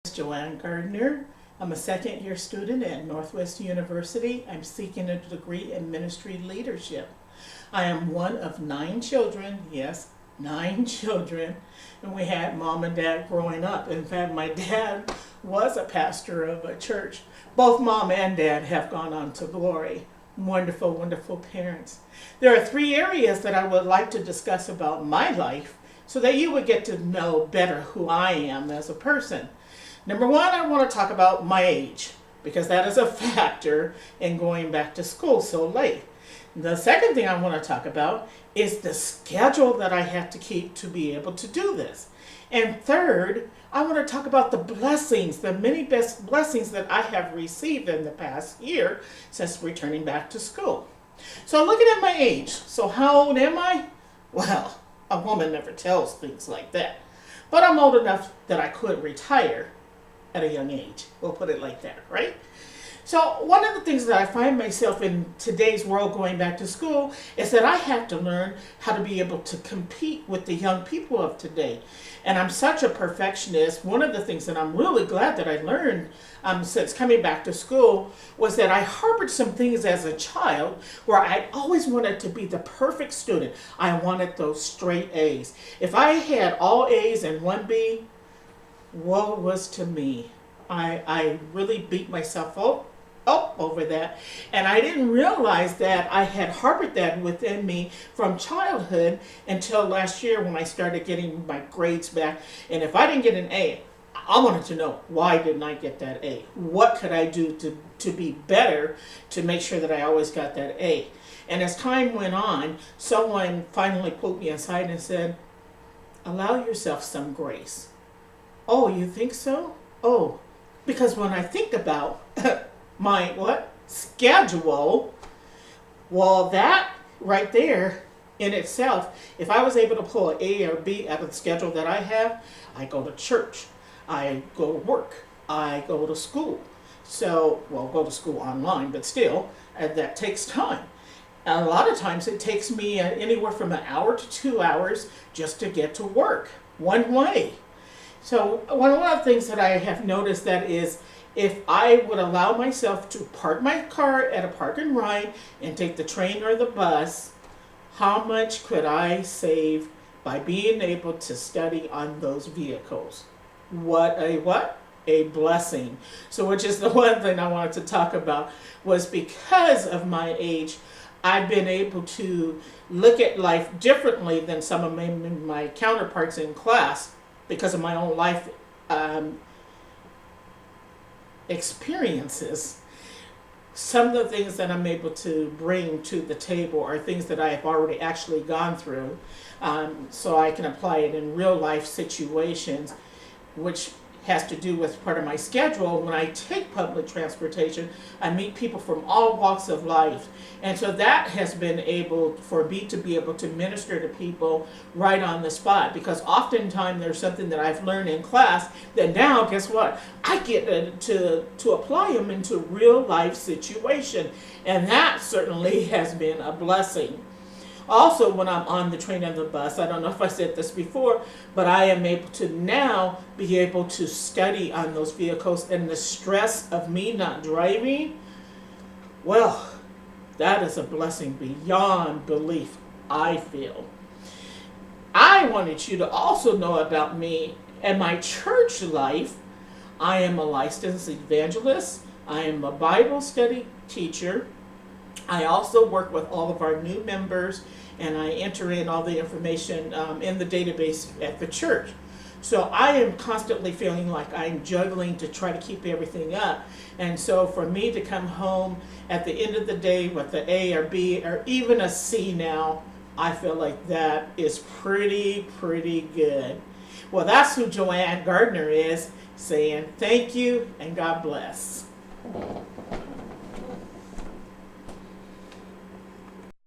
Joann Gardner. I'm a second year student at Northwest University. I'm seeking a degree in ministry leadership. I am one of 9 children, yes, 9 children, and we had mom and dad growing up. In fact, my dad was a pastor of a church. Both mom and dad have gone on to glory. Wonderful, wonderful parents. There are 3 areas that I would like to discuss about my life so that you would get to know better who I am as a person. Number one, I want to talk about my age because that is a factor in going back to school so late. The second thing I want to talk about is the schedule that I have to keep to be able to do this. And third, I want to talk about the blessings, the many best blessings that I have received in the past year since returning back to school. So looking at my age, so how old am I? Well, a woman never tells things like that. But I'm old enough that I could retire at a young age. We'll put it like that, right? So one of the things that I find myself in today's world going back to school is that I have to learn how to be able to compete with the young people of today. And I'm such a perfectionist. One of the things that I'm really glad that I learned since coming back to school was that I harbored some things as a child where I always wanted to be the perfect student. I wanted those straight A's. If I had all A's and 1B, woe was to me. I really beat myself up over that, and I didn't realize that I had harbored that within me from childhood until last year when I started getting my grades back. And if I didn't get an A, I wanted to know, why didn't I get that A? What could I do to be better to make sure that I always got that A? And as time went on, someone finally pulled me aside and said, allow yourself some grace. Oh, you think so? Oh, because when I think about my schedule, well, that right there in itself, if I was able to pull an A or B out of the schedule that I have, I go to church, I go to work, I go to school. So, well, go to school online, but still, that takes time. And a lot of times it takes me anywhere from an hour to 2 hours just to get to work, one way. So one of the things that I have noticed that is, if I would allow myself to park my car at a park and ride and take the train or the bus, how much could I save by being able to study on those vehicles? What a blessing. So which is the one thing I wanted to talk about, was because of my age, I've been able to look at life differently than some of my counterparts in class because of my own life experiences. Some of the things that I'm able to bring to the table are things that I have already actually gone through, so I can apply it in real life situations, which has to do with part of my schedule. When I take public transportation, I meet people from all walks of life. And so that has been able for me to be able to minister to people right on the spot, because oftentimes there's something that I've learned in class that now, guess what? I get to apply them into real life situation. And that certainly has been a blessing. Also, when I'm on the train and the bus, I don't know if I said this before, but I am able to now be able to study on those vehicles, and the stress of me not driving, well, that is a blessing beyond belief, I feel. I wanted you to also know about me and my church life. I am a licensed evangelist. I am a Bible study teacher. I also work with all of our new members, and I enter in all the information in the database at the church. So I am constantly feeling like I'm juggling to try to keep everything up. And so for me to come home at the end of the day with the A or B or even a C now, I feel like that is pretty good. Well, that's who Joann Gardner is, saying thank you and God bless.